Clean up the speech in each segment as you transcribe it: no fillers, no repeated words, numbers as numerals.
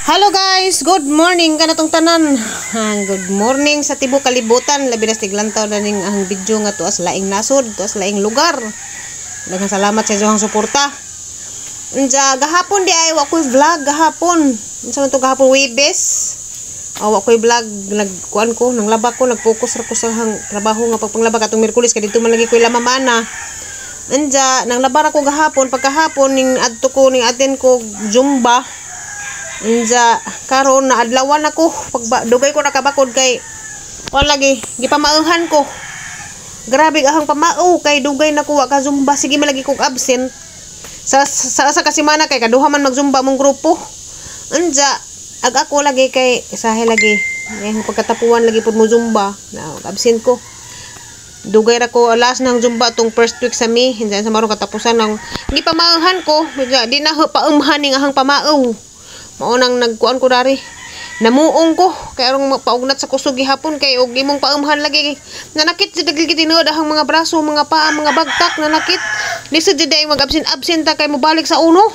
Hello guys, good morning kanatong tanan. Good morning sa tibuok kalibutan. Labi na tiglantaw na ning ang video nga tuas laing nasod, tuas laing lugar. Daghang salamat sa inyong suporta. Unja gahapon di ay wa koy vlog gahapon. Unsa man to gahapon Webes? Wa koy vlog nagkuan ko, nang laba ko, nag-focus ra ko sa hang trabaho nga pagpanglaba katong Miyerkules kay dito man lagi koy lamamana. Unja nang laba ra ko gahapon, pagkahapon ning adto ko ning aten ko Zumba. Inja karon na adlawan ako dugay ko nakabakod kay wala lagi gipamauhan ko. Grabe ahang pamao kay dugay na ko wa ka Zumba, sige malagi kog absent sa kasimana kay kaduha man mag-Zumba mong grupo. Inja ako lagi kay sahe lagi ngay pagkatapuan lagi pud mo Zumba na absent ko. Dugay ra ko alas ng Zumba tong first week sa mi, hinja sa marong katapusan ng gipamauhan ko, di na paumhan ning ahang pamao. Maunang nagkuan ko dari. Namuong ko kay arong paugnat sa kusog gihapon kay og imong paumhan lagi. Nanakit jud dagli tinuod ang mga braso, mga paa, mga bagtak nanakit. Lisod jud ay mag-absent ta kay mobalik sa uno.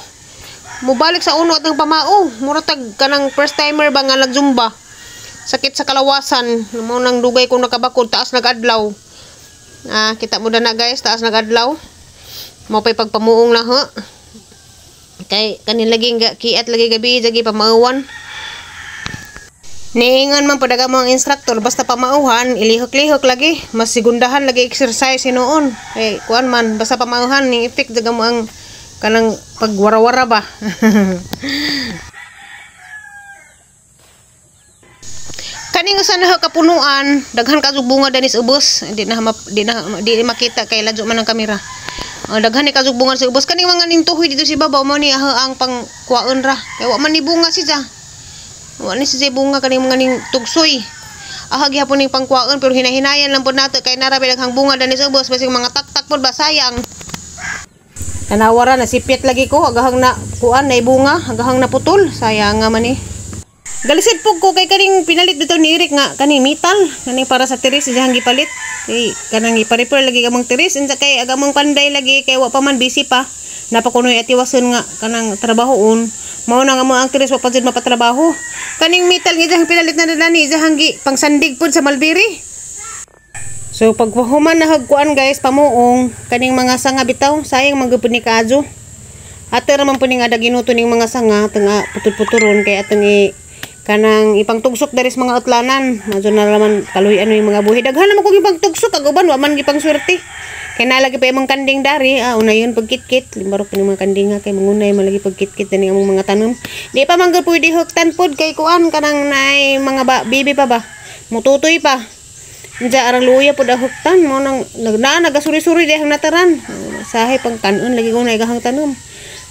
Mobalik sa uno at ang pamao. Mura tag kanang first timer ba nga nag-Zumba. Sakit sa kalawasan. Maunang dugay ko nakabakod taas nag-adlaw. Kita mo na guys, taas nag-adlaw. Mao pay pagpamuong na ha. Kay kanin lagi kiat lagi gabi jagi pamauwan. Niingon man padaga mo ang instructor basta pamauhan ilihok-lihok lagi, mas sigundahan lagi exercise noon. Kay kuan man basta pamauhan ning effect daga mo ang kanang pagwara-wara ba. Kaning usa na kapunuan daghan ka bunga danis ubos, di makita kay ladyo man ang kamera. Daghan ni kasug bunga sa ubos kaning mga nintuhoy dito si babaw mo ni ang pangkuaon ra kay wa man ni bunga siya. Wa ni siya bunga kaning mga ning tugsoy. Gyapon ning pangkuaon pero hinahinayan lang pud nato kay narabi daghang bunga dani sa ubos basig mga taktak pud ba sayang. Tanawara na sipyat lagi ko agahang na kuan na bunga, agahang naputol, sayang nga man ni. Galisid pug ko kay kaning pinalit dito ni Eric nga kaning metal, kaning para sa tiris dihang gipalit. Kay kanang ipa-repair lagi kamong tiris insa kay agamong panday lagi kay wa pa man busy pa. Napakunoy atiwason nga kanang trabahoon. Mao na nga mo ang tiris wa pa jud mapatrabaho. Kaning metal nga dihang pinalit na dani dihang gi pangsandig pud sa Malbiri. So paghuman na hagkuan guys pamuong kaning mga sanga bitaw sayang magupod ni kaadyo. Ato ra man pud ning ada ginuto ning mga sanga tanga putol-puturon kay atong kanang ipangtugsok daris mga utlanan. Medyo na naman kaluy ano yung mga buhi. Daghan naman kong ipangtugsok aguban wa man gipang swerte. Kay nalagi pa imong kanding dari. Una yun pagkitkit. Limbarok pa mga kanding nga kay mangunay malagi pagkitkit na among mga tanom. Di pa man pwede huktan pod kay kuan kanang nay mga bibi pa ba. Mututoy pa. Diya arang luya pod huktan mo nang nagasuri-suri dihang nataran. Sahay pang kanon lagi kong naigahang tanom.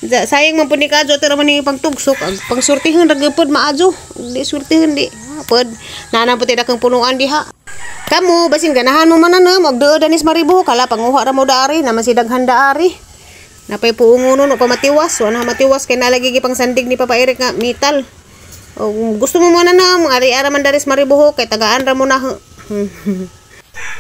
Sayang man pud ni kaadyo tira man ni pangtugsok pang surtihan ra gyud maadyo di surtihan di pod nana pud dakang punuan diha. Kamu basin ganahan mo mananam og duod danis maribo kala panguha ra mo daari naman si daghan daari napay puungon no pa matiwas wa na matiwas kay nalagi gipang sandig ni Papa Eric nga metal. Og gusto mo mananam ari-ara man daris maribo kay tagaan ra mo na.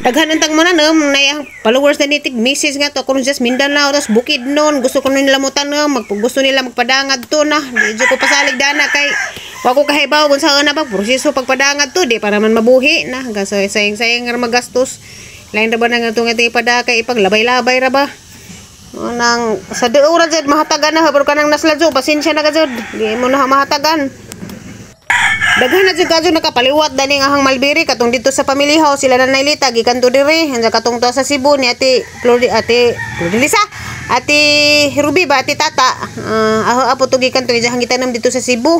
Daghan antang mananam nay followers na nitig message nga to kun just Mindanao tas bukid noon gusto ko nila mo tanam gusto nila magpadangad to na di ko pasalig dana kay wa ko kahibaw kun saan na ba proseso pagpadangad to di para man mabuhi na sayang nga magastos lain ra ba nang atong ipada kay ipaglabay-labay ra ba nang sa duo ra jud mahatagan na pero kanang nasladyo pasensya na ka jud di mo na mahatagan. Daghan na jud kadyo nakapaliwat dani nga hang Malbiri katong dito sa Family House sila na nailita gikan to dire hansa katong to sa Cebu ni ate Florilisa ate Ruby ba ate Tata apo to gikan to hang gitanam dito sa Cebu.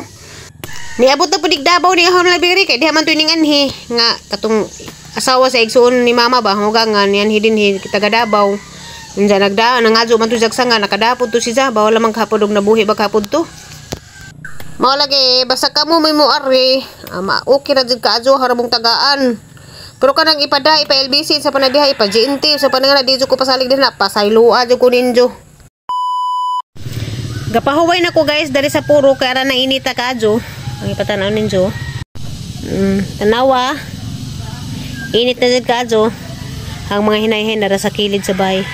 Niabot na pud Davao ni hang Malbiri kay diha man to ning anhi nga katong asawa sa igsoon ni mama ba hugangan yan hidin taga Davao. Unsa nagdaan nangadyo man to jagsanga nakadapod to si Zaba wala man kahapon og nabuhi ba kahapon to. Mao lagi basta kamo may moari okay ra jud kaadyo harabong tagaan. Pero kanang ipa LBC sa panadiha ipa GNT sa panangana di jud ko pasalig din na pasayloa jud ko ninjo. Gapahuway na ko guys dari sa puro kay ara na inita kaadyo. Ang ipatanaw ninjo. Tanawa. Init na jud kaadyo. Ang mga hinay-hinay na sa kilid sa bay.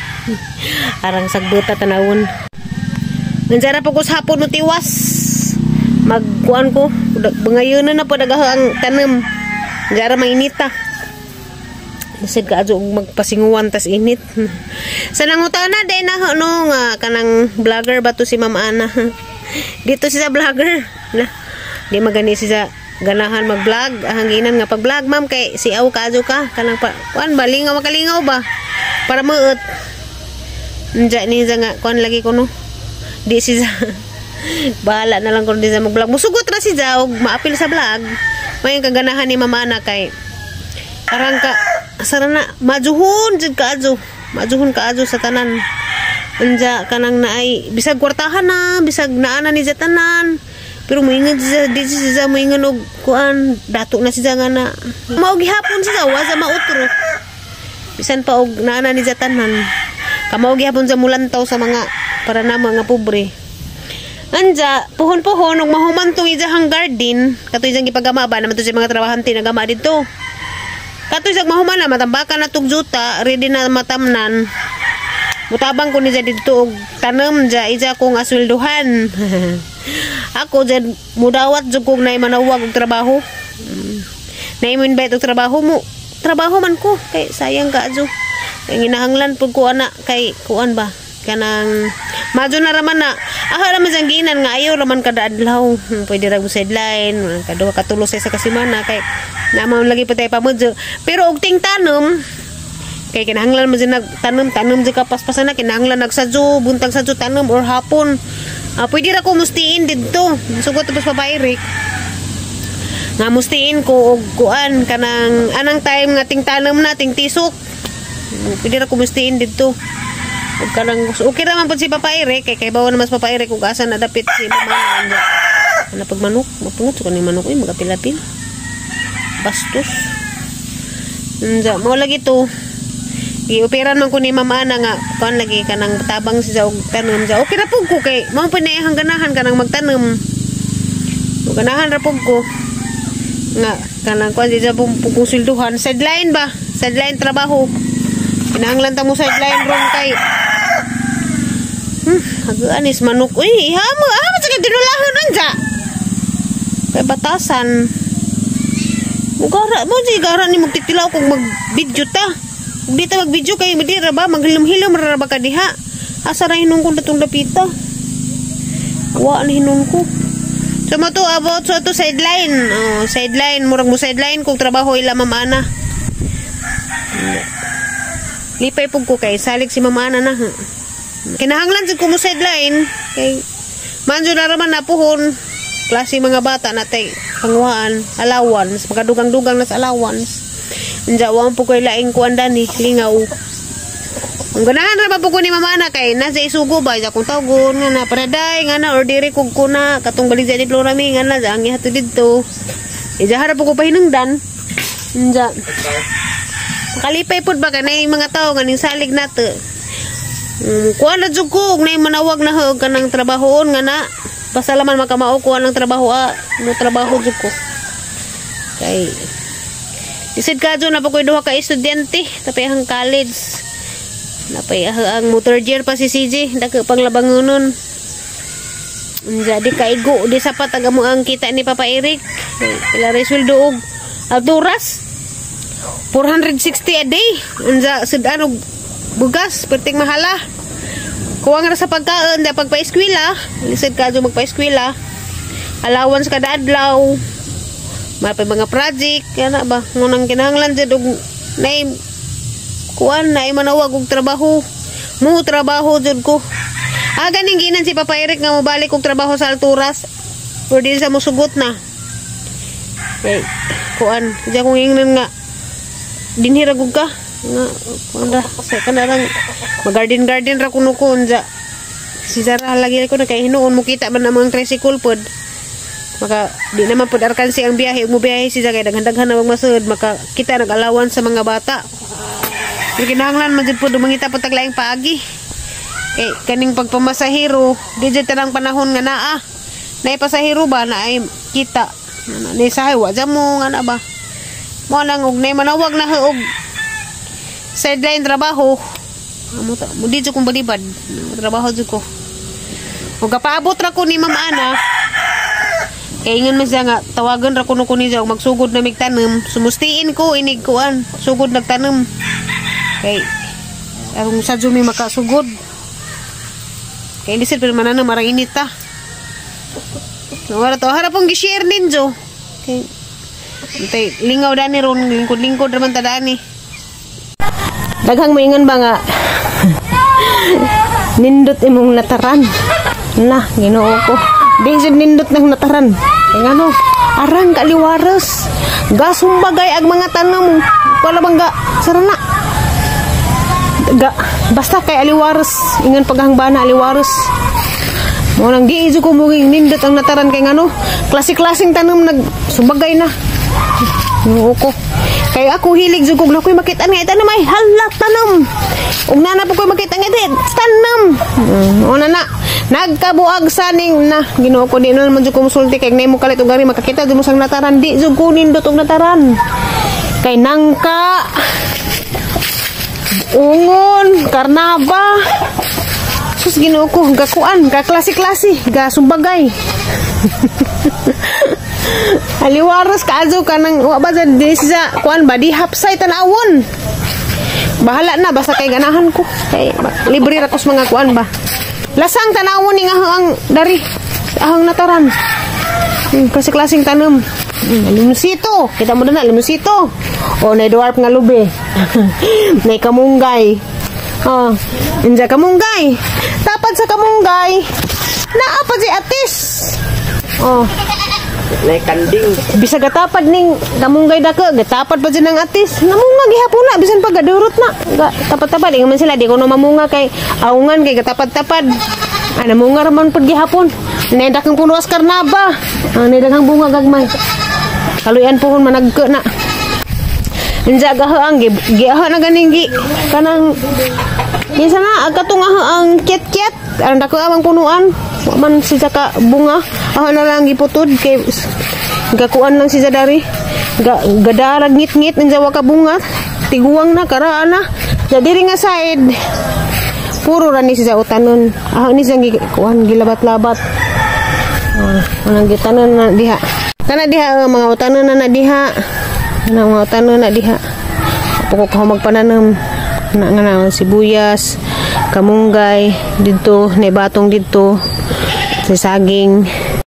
Arang sagbuta tanawon. Nandiyan po ko sa hapon no tiwas. magkuan ko bangayon na po ang tanom jara mainita lisod ka adyo magpasinguan tas init sa nangutan na day na no nga kanang vlogger ba to si Ma'am Ana dito siya vlogger na di magani siya ganahan mag-vlog hanginan nga pag-vlog ma'am kay si aw kaadyo ka kanang pa kuan ba lingaw makalingaw ba para meut nja ni nga kuan lagi ko no di siya bahala na lang kung di siya mag-vlog musugot ra siya og maapil sa vlog may kaganahan ni Mama Ana kay arang ka sarana majuhon jud kaadyo majuhon kaadyo sa tanan anja kanang naay bisag kwartahan na bisag naana ni tanan pero moingon siya di siya moingon og kuan dato na siya nga na mao gihapon siya wa sa mautro bisan pa og naana ni tanan kamao gihapon sa mulantaw sa mga para na mga pobre anja puhon-puhon og mahuman tong ijahang garden katoy jang gipagama ba naman to sa mga trabahante na gama dito katoy sa mahuman na matambakan na tug juta ready na matamnan mutabang ko ni dito og tanom ja ija kong asweldohan ako dyan mudawat jud kog nay manawag og trabaho nay mo invite og trabaho mo trabaho man ko kay sayang ka adyo kay ginahanglan pud ko ana kay kuan ba kanang madyo na raman na aha raman jang ginan nga ayo raman kada adlaw pwede ra mo sideline kaduha katulo sa kasimana kay naman lagi patay pamudyo pero og ting tanom kay kinahanglan mo dyan nagtanom dyan kapaspasan na kinahanglan nagsadyo buntag sadyo tanom or hapon pwede ra ko mustiin dito sugot tapos papairik nga mustiin ko og kuan kanang anang time nga ting tanom na ting tisok pwede ra ko mustiin dito og kanang okay ra man pud si papairik kay bawo na mas papairik ug asa na dapit si Mama Ana ana pag manok mapungot ko ni manok magapilapil bastos nja mo lagi to i-operan man ko ni Mama Ana nga kuan lagi kanang tabang siya og tanom siya okay ra pug ko kay mao pinayang ganahan kanang magtanom og ganahan ra pug ko nga kanang kuan siya pug sulduhan sideline ba sideline trabaho kinahanglan ta mo sideline ron kay aganis manok uy hamo sa dinulahon anja kay batasan ugara mo di gara ni magtitilaw kung mag-video ta di ta mag-video kay di ra ba maghilom-hilom ra ba ka diha asa ra hinon ko datong dapita wa ni hinon ko so mo to about so to sideline sideline murag mo sideline kung trabaho ila Mama Ana lipay pug ko kay salig si Mama Ana na kinahanglan jud ko mo sideline kay manjo na raman napuhon klase mga bata natay pangwaan allowance magadugang-dugang nas allowance anja wa po koy laing kuan dani lingaw ang ganahan ra ba po ko ni Mama Ana kay nasa isugo ba ja kung tawgon nga na paraday nga na or diri kog kuna katong bali di Florami nga na ang ihato didto ijahara po ko pahinungdan anja kalipay pud ba kanay mga tawo nga ning salig nato kuan na jud ko nay manawag na og kanang trabahoon nga na pasalaman makamao kuan ang trabaho mo trabaho jud ko kay isid ka dyan na pa ko'y duha ka estudyante tapay ang college napay ang motor year pa si CJ dako pang labangonon jadi kaigo di sapat aga mo ang kita ni Papa Eric pila ray sweldo og alturas 460 a day unsa sudan og bugas perting mahala kuwang ra sa pagkaon da pagpa-eskwela lisod ka dyan magpa-eskwela allowance kada adlaw mapay mga project kana ba ngunang kinahanglan jud og nay kuan nay manawag og trabaho mo trabaho jud ko ganing ginan si Papa Eric nga mobalik og trabaho sa alturas or di sa mosugot na kay kuan diya kong ingnan nga dinhirag og ka nga anda sa kanarang mag-garden ra kuno ko unja si Zara lagi ko na kay hinuon mo kita man ang tricycle pod maka di naman pod arkansi ang biyahe mo biyahe siya kay daghan-daghan na magmasud maka kita nag-alawan sa mga bata kinahanglan man jud pod mangita pod taglaing paagi kaning pagpamasahero di jud tanang panahon nga naa nay pasahero ba na ay kita nay sahay wa jam mo nga na ba mo nang og nay manawag na og sideline trabaho mo di jud kong balibad trabaho jud ko og kapaabot ra ko ni Mama Ana Kay ingon man siya nga tawagan ra kuno kuni siya magsugod na migtanem. Sumustiin ko inig kuan, sugod nagtanem. Kay arong sa jumi makasugod. Kay lisod pero manana marang init ta. Wala to harap pong gi-share ninjo. Kay lingaw dani ron lingkod-lingkod raman ta dani. Daghang moingon ba nga nindot imong nataran. Nah, Ginoo ko. Di jud nindot nang nataran. Kay ngano, arang kaliwares. Gasumbagay ag mga tanom. Wala bang ga sarana. Basta kay aliwares, ingon paghangbana aliwares. Mo nang di jud ko muging nindot ang nataran kay ngano, klase-klaseng tanom nagsumbagay na. Ginoo ko. Kay ako hilig jud kog nakoy makita nga tanom ay halat tanom. Ug nana po koy makita nga tanom. Una na nagkabuag saning na Ginoo ko di naman jud ko musulti kay nay mo kalit og ari makakita jud mo sang nataran di jud ko nindot og nataran. Kay nangka ungon karnaba. Sus Ginoo ko gakuan ga klase-klase ga sumbagay. Aliwaras kaazo ka nang wa ba di sa kuan ba di hapsay tanawon. Bahala na basta kay ganahan ko. Kay libre ra ko sa mga kuan ba. Lasang tanawon ning ang dari ahang nataran. Kasi klaseng tanom. Limusito, kita mo na limusito. O na dwarf nga lube. Nay kamunggay. Oh, inja kamunggay. Tapad sa kamunggay. Naa pa si atis. Oh. Nay kanding. Bisa gatapad ning kamunggay dako, gatapad pa ng atis. Namunga gihapon na bisan pag gadurot na. Tapad-tapad ingon sila di ko no mamunga kay aungan kay gatapad-tapad. Namunga ra man pud gihapon. Nay dakang punuas karnaba. Nay daghang bunga gagmay. Kaluyan pohon managke na. Inja gahaang giaha na ganing gi kanang minsan na agkatong ang ket-ket ang dako amang punuan man si ka bunga aha na lang giputod kay gakuan lang si dari gadarag ngit-ngit inja wa ka bunga tiguang na karaan na diri nga side puro ra ni siya utanon aha ni sang gikuan gilabat-labat anang gitanon na diha kana diha mga utanon na diha na mga utanon na diha pokok ko magpananam na nga sibuyas kamunggay dito, nay batong dito sa saging